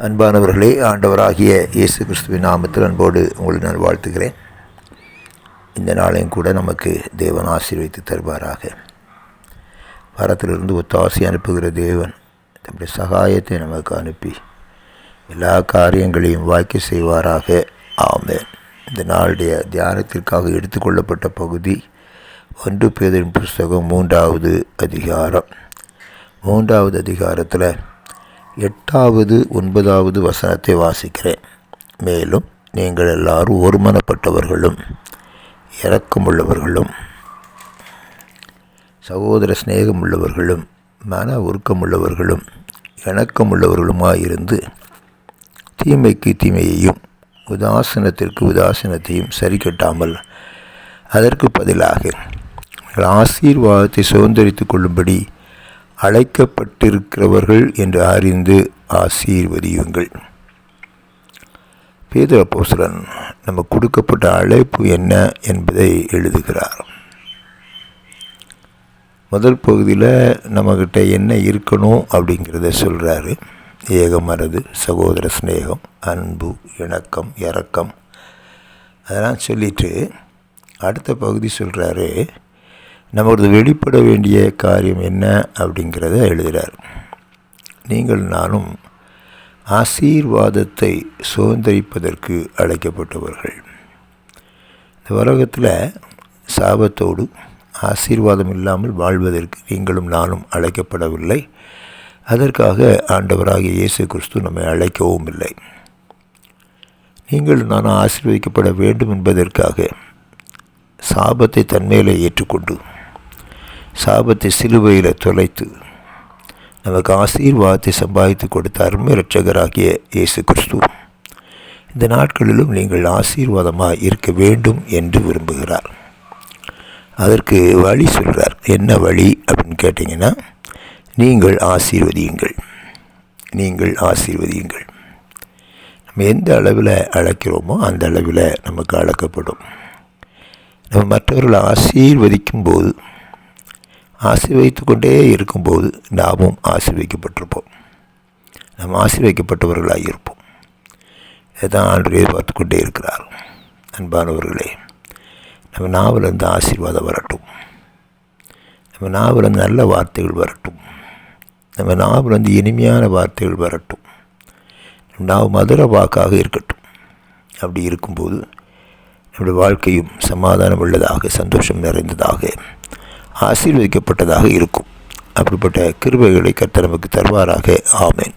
அன்பானவர்களே, ஆண்டவராகிய இயேசு கிறிஸ்துவின் நாமத்தில் அன்போடு உங்களை நான் வாழ்த்துகிறேன். இந்த நாளையும் கூட நமக்கு தேவன் ஆசீர்வதித்து தருவாராக. பரத்திலிருந்து ஒத்தாசி அனுப்புகிற தேவன் தம்முடைய சகாயத்தை நமக்கு அனுப்பி எல்லா காரியங்களையும் வாய்க்க செய்வாராக. ஆமென். இந்த நாளுடைய தியானத்திற்காக எடுத்துக்கொள்ளப்பட்ட பகுதி 1 பேதுரு புஸ்தகம் 3வது அதிகாரம். 3வது அதிகாரத்தில் 8வது 9வது வசனத்தை வாசிக்கிறேன். மேலும் நீங்கள் எல்லாரும் ஒருமனப்பட்டவர்களும் இரக்கமுள்ளவர்களும் சகோதர சிநேகமுள்ளவர்களும் மன உருக்கமுள்ளவர்களும் இணக்கமுள்ளவர்களுமாயிருந்து தீமைக்கு தீமையையும் உதாசீனத்திற்கு உதாசீனத்தையும் சரி கட்டாமல் அதற்கு பதிலாக ஆசீர்வாதத்தை சுதந்திரித்து கொள்ளும்படி அழைக்கப்பட்டிருக்கிறவர்கள் என்று அறிந்து ஆசீர்வதியுங்கள். பேதுரு அப்போஸ்தலன் நமக்கு கொடுக்கப்பட்ட அழைப்பு என்ன என்பதை எழுதுகிறார். முதல் பகுதியில் நம்மக்கிட்ட என்ன இருக்கணும் அப்படிங்கிறத சொல்கிறாரு. ஏகமனது, சகோதர சிநேகம், அன்பு, இணக்கம், இரக்கம், அதெல்லாம் சொல்லிட்டு அடுத்த பகுதி சொல்கிறாரு, நமக்கு வெளிப்பட வேண்டிய காரியம் என்ன அப்படிங்கிறத எழுதுகிறார். நீங்கள் நானும் ஆசீர்வாதத்தை சுதந்திரிப்பதற்கு அழைக்கப்பட்டவர்கள். இந்த உலகத்தில் சாபத்தோடு ஆசீர்வாதம் இல்லாமல் வாழ்வதற்கு நீங்களும் நானும் அழைக்கப்படவில்லை. அதற்காக ஆண்டவராகிய இயேசு கிறிஸ்து நம்மை அழைக்கவும் இல்லை. நீங்கள் நானும் ஆசீர்வதிக்கப்பட வேண்டும் என்பதற்காக சாபத்தை தன்மையிலே ஏற்றுக்கொண்டு சாபத்தை சிலுவையில் தொலைத்து நமக்கு ஆசீர்வாதத்தை சம்பாதித்து கொடுத்த அருமை இரட்சகராகிய இயேசு கிறிஸ்து இந்த நாட்களிலும் நீங்கள் ஆசீர்வாதமாக இருக்க வேண்டும் என்று விரும்புகிறார். அதற்கு வழி சொல்கிறார். என்ன வழி அப்படின்னு கேட்டிங்கன்னா, நீங்கள் ஆசீர்வதியுங்கள். நீங்கள் ஆசீர்வதியுங்கள். நம்ம எந்த அளவில் அழைக்கிறோமோ அந்த அளவில் நமக்கு அழைக்கப்படும். நம்ம மற்றவர்களை ஆசீர்வதிக்கும்போது, ஆசீர்வதித்து கொண்டே இருக்கும்போது நாமும் ஆசீர்வதிக்கப்பட்டிருப்போம். நம்ம ஆசீர்வதிக்கப்பட்டவர்களாக இருப்போம். இதைதான் ஆண்டவர் எதிர்பார்த்து கொண்டே இருக்கிறார். அன்பானவர்களே, நம்ம நாவிலிருந்து ஆசீர்வாதம் வரட்டும். நம்ம நாவிலிருந்து நல்ல வார்த்தைகள் வரட்டும். நம்ம நாவிலிருந்து இனிமையான வார்த்தைகள் வரட்டும். நம்ம நாவு மதுர வாக்காக இருக்கட்டும். அப்படி இருக்கும்போது நம்முடைய வாழ்க்கையும் சமாதானம் உள்ளதாக, சந்தோஷம் நிறைந்ததாக, ஆசீர்வதிக்கப்பட்டதாக இருக்கும். அப்படிப்பட்ட கிருபைகளை கர்த்தர் நமக்கு தருவாராக. ஆமென்.